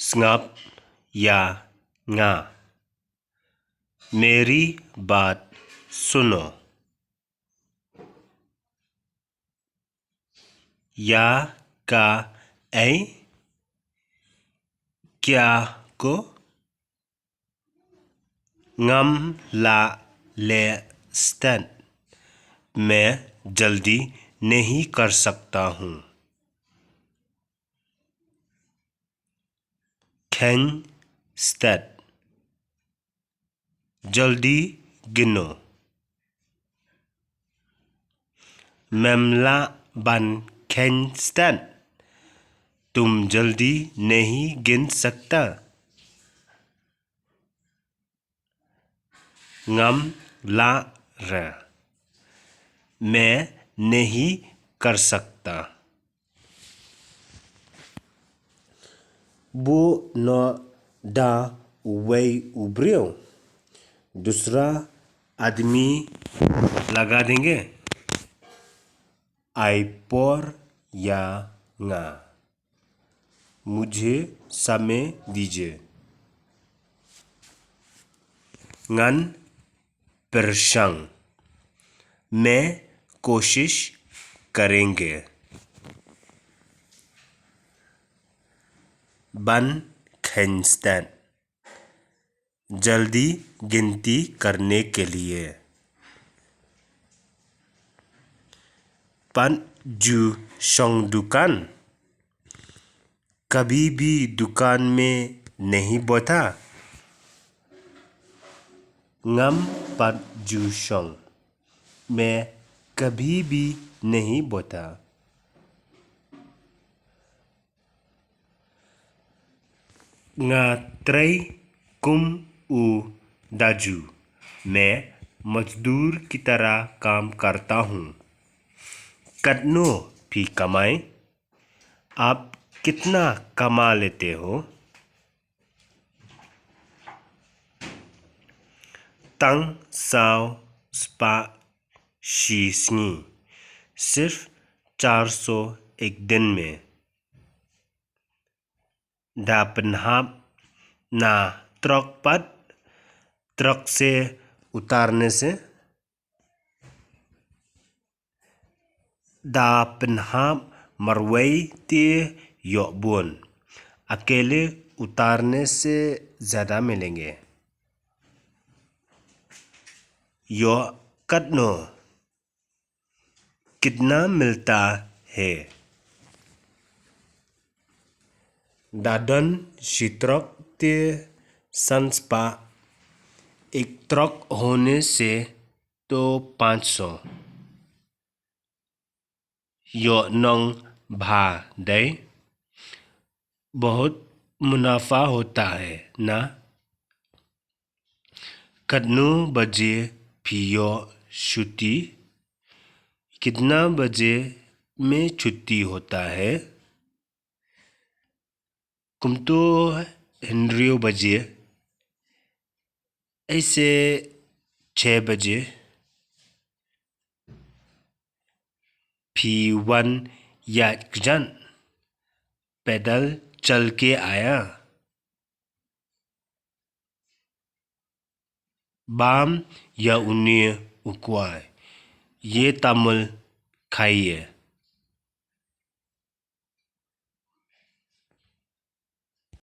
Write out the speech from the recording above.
Snap या nga। मेरी बात सुनो। या का ऐ क्या को ngam la ले स्टैंड मैं जल्दी नहीं कर सकता हूँ। खैन स्टैंड जल्दी गिनो। मेमला बन खैन स्टैंड तुम जल्दी नहीं गिन सकता। ngam la र मैं नहीं कर सकता। वो न डा वे उब्रियो दूसरा आदमी लगा देंगे। आई पोर या nga मुझे समय दीजिए। ngन प्रशंग मैं कोशिश करेंगे। बन खैनस्टैंड जल्दी गिनती करने के लिए। पन जू शोंग दुकान कभी भी दुकान में नहीं बैठा। ngam पन जू शोंग मैं कभी भी नहीं बैठा। nga trei कुम उ दाजू मैं मजदूर की तरह काम करता हूँ। कटनो भी कमाए आप कितना कमा लेते हो। तंग साव स्पा शीस्नी सिर्फ 400 एक दिन में। दापनहाप ना ट्रक पद ट्रक से उतारने से। दापनहाप मरवई ते योबुन अकेले उतारने से ज़्यादा मिलेंगे। यो कटनो कितना मिलता है। दादन शित्रक ते संस्पा एक ट्रक होने से तो 500 यो नंग भा दे बहुत मुनाफा होता है ना। कटनो बजे फियो छुट्टी कितना बजे में छुट्टी होता है। कुम तो हेनरियो बजे ऐसे 6 बजे फी वन या जन पैदल चल के आया। बाम या उन्हें उकवाय ये तमिल खाइए।